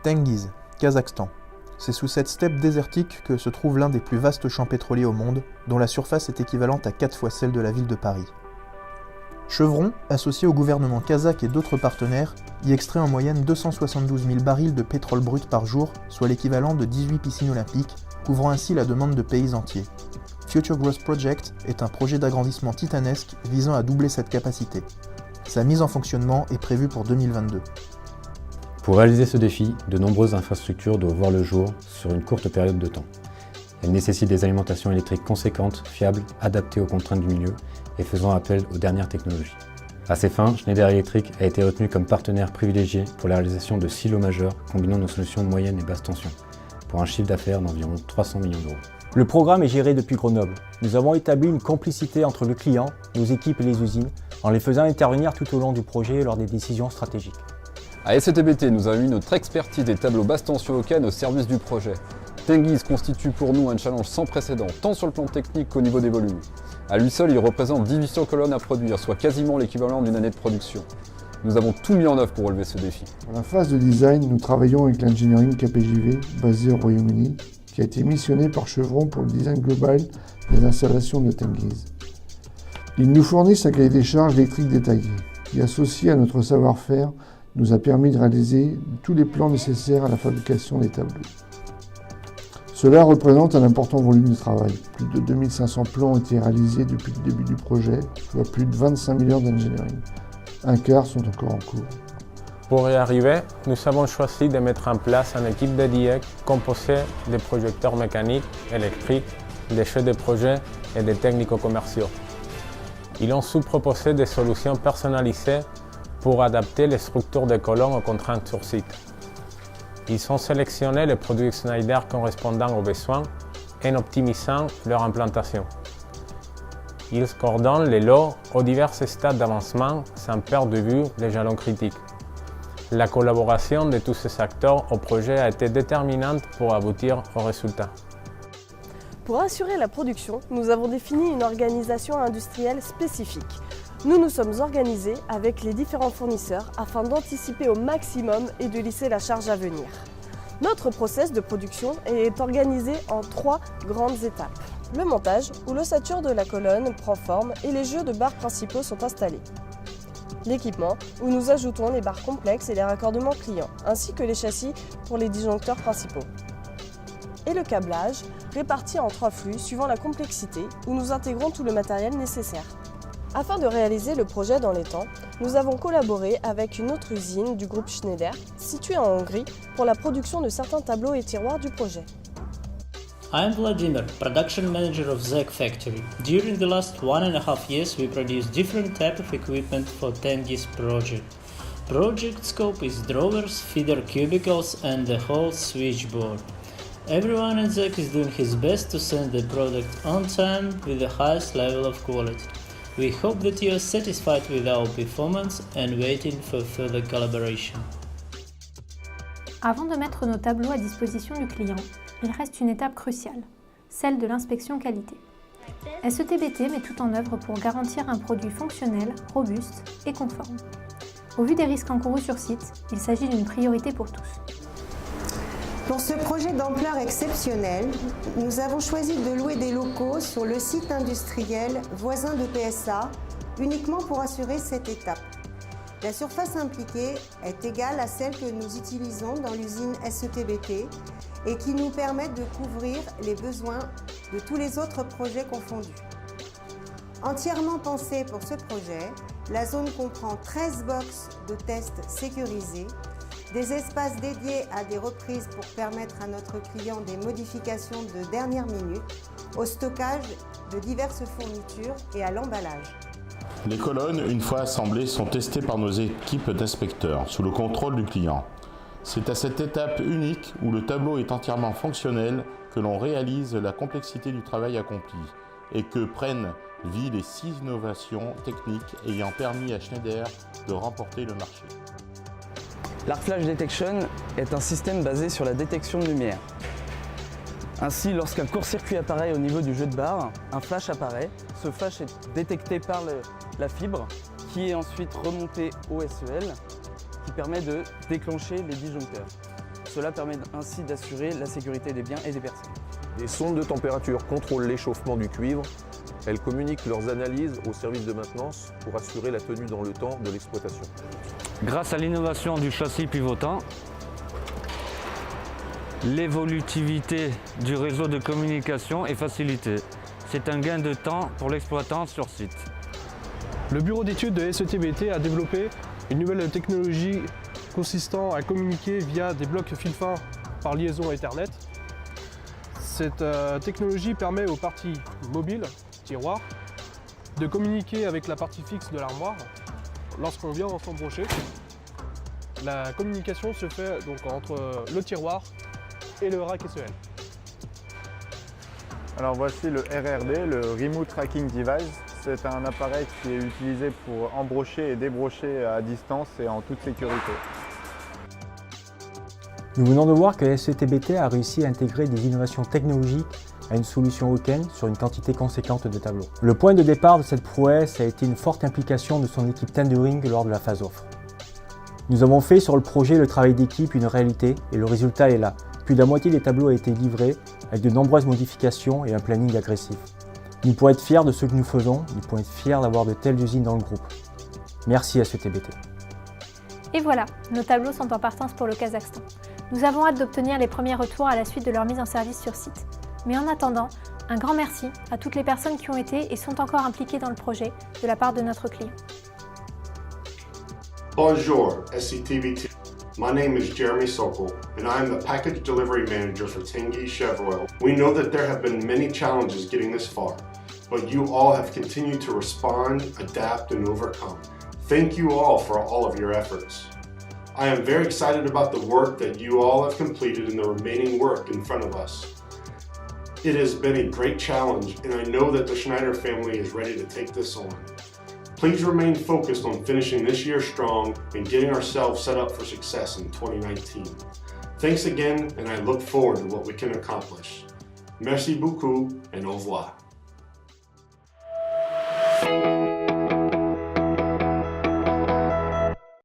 Tengiz, Kazakhstan. C'est sous cette steppe désertique que se trouve l'un des plus vastes champs pétroliers au monde, dont la surface est équivalente à 4 fois celle de la ville de Paris. Chevron, associé au gouvernement kazakh et d'autres partenaires, y extrait en moyenne 272 000 barils de pétrole brut par jour, soit l'équivalent de 18 piscines olympiques, couvrant ainsi la demande de pays entiers. Future Growth Project est un projet d'agrandissement titanesque visant à doubler cette capacité. Sa mise en fonctionnement est prévue pour 2022. Pour réaliser ce défi, de nombreuses infrastructures doivent voir le jour sur une courte période de temps. Elles nécessitent des alimentations électriques conséquentes, fiables, adaptées aux contraintes du milieu et faisant appel aux dernières technologies. À ces fins, Schneider Electric a été retenu comme partenaire privilégié pour la réalisation de silos majeurs combinant nos solutions moyenne et basse tension, pour un chiffre d'affaires d'environ 300 millions d'euros. Le programme est géré depuis Grenoble. Nous avons établi une complicité entre le client, nos équipes et les usines, en les faisant intervenir tout au long du projet et lors des décisions stratégiques. À SETBT, nous avons mis notre expertise des tableaux basse tension Hoken au service du projet. Tengiz constitue pour nous un challenge sans précédent, tant sur le plan technique qu'au niveau des volumes. À lui seul, il représente 1800 colonnes à produire, soit quasiment l'équivalent d'une année de production. Nous avons tout mis en œuvre pour relever ce défi. Pour la phase de design, nous travaillons avec l'engineering KPJV, basé au Royaume-Uni, qui a été missionné par Chevron pour le design global des installations de Tengiz. Ils nous fournissent un cahier des charges électrique détaillé, qui, associé à notre savoir-faire, nous a permis de réaliser tous les plans nécessaires à la fabrication des tableaux. Cela représente un important volume de travail. Plus de 2500 plans ont été réalisés depuis le début du projet, soit plus de 25 millions d'engineering. Un quart sont encore en cours. Pour y arriver, nous avons choisi de mettre en place une équipe dédiée composée de projecteurs mécaniques, électriques, des chefs de projet et des technico-commerciaux. Ils ont su proposer des solutions personnalisées pour adapter les structures des colonnes aux contraintes sur site. Ils ont sélectionné les produits Schneider correspondant aux besoins en optimisant leur implantation. Ils coordonnent les lots aux divers stades d'avancement sans perdre de vue les jalons critiques. La collaboration de tous ces acteurs au projet a été déterminante pour aboutir au résultat. Pour assurer la production, nous avons défini une organisation industrielle spécifique. Nous nous sommes organisés avec les différents fournisseurs afin d'anticiper au maximum et de lisser la charge à venir. Notre process de production est organisé en 3 grandes étapes. Le montage, où l'ossature de la colonne prend forme et les jeux de barres principaux sont installés. L'équipement, où nous ajoutons les barres complexes et les raccordements clients, ainsi que les châssis pour les disjoncteurs principaux. Et le câblage, réparti en 3 flux suivant la complexité, où nous intégrons tout le matériel nécessaire. Afin de réaliser le projet dans les temps, nous avons collaboré avec une autre usine du groupe Schneider, située en Hongrie, pour la production de certains tableaux et tiroirs du projet. I am Vladimir, production manager of ZEG Factory. During the last 1.5 years, we produced different type of equipment for Tengiz project. Project scope is drawers, feeder cubicles and the whole switchboard. Everyone at ZEG is doing his best to send the product on time with the highest level of quality. We hope that you are satisfied with our performance and waiting for further collaboration. Avant de mettre nos tableaux à disposition du client, il reste une étape cruciale, celle de l'inspection qualité. SETBT met tout en œuvre pour garantir un produit fonctionnel, robuste et conforme. Au vu des risques encourus sur site, il s'agit d'une priorité pour tous. Pour ce projet d'ampleur exceptionnelle, nous avons choisi de louer des locaux sur le site industriel voisin de PSA, uniquement pour assurer cette étape. La surface impliquée est égale à celle que nous utilisons dans l'usine SETBT et qui nous permet de couvrir les besoins de tous les autres projets confondus. Entièrement pensée pour ce projet, la zone comprend 13 boxes de tests sécurisés, des espaces dédiés à des reprises pour permettre à notre client des modifications de dernière minute, au stockage de diverses fournitures et à l'emballage. Les colonnes, une fois assemblées, sont testées par nos équipes d'inspecteurs, sous le contrôle du client. C'est à cette étape unique, où le tableau est entièrement fonctionnel, que l'on réalise la complexité du travail accompli et que prennent vie les 6 innovations techniques ayant permis à Schneider de remporter le marché. L'Arc Flash Detection est un système basé sur la détection de lumière. Ainsi, lorsqu'un court-circuit apparaît au niveau du jeu de barre, un flash apparaît. Ce flash est détecté par la fibre qui est ensuite remontée au SEL qui permet de déclencher les disjoncteurs. Cela permet ainsi d'assurer la sécurité des biens et des personnes. Des sondes de température contrôlent l'échauffement du cuivre. Elles communiquent leurs analyses au service de maintenance pour assurer la tenue dans le temps de l'exploitation. Grâce à l'innovation du châssis pivotant, l'évolutivité du réseau de communication est facilitée. C'est un gain de temps pour l'exploitant sur site. Le bureau d'études de SETBT a développé une nouvelle technologie consistant à communiquer via des blocs fil fin par liaison Ethernet. Cette technologie permet aux parties mobiles, tiroirs, de communiquer avec la partie fixe de l'armoire lorsqu'on vient s'embrocher. La communication se fait donc entre le tiroir et le rack SEL. Alors voici le RRD, le Remote Tracking Device. C'est un appareil qui est utilisé pour embrocher et débrocher à distance et en toute sécurité. Nous venons de voir que SETBT a réussi à intégrer des innovations technologiques à une solution Hoken sur une quantité conséquente de tableaux. Le point de départ de cette prouesse a été une forte implication de son équipe tendering lors de la phase offre. Nous avons fait sur le projet le travail d'équipe une réalité et le résultat est là. Plus de la moitié des tableaux a été livré avec de nombreuses modifications et un planning agressif. Nous pouvons être fiers de ce que nous faisons, nous pouvons être fiers d'avoir de telles usines dans le groupe. Merci à SETBT. Et voilà, nos tableaux sont en partance pour le Kazakhstan. Nous avons hâte d'obtenir les premiers retours à la suite de leur mise en service sur site. Mais en attendant, un grand merci à toutes les personnes qui ont été et sont encore impliquées dans le projet de la part de notre client. Bonjour, SETBT. My name is Jeremy Sokol, and I am the Package Delivery Manager for Tengiz Chevroil. We know that there have been many challenges getting this far, but you all have continued to respond, adapt, and overcome. Thank you all for all of your efforts. I am very excited about the work that you all have completed and the remaining work in front of us. It has been a great challenge, and I know that the Schneider family is ready to take this on. Please remain focused on finishing this year strong and getting ourselves set up for success in 2019. Thanks again, and I look forward to what we can accomplish. Merci beaucoup, and au revoir.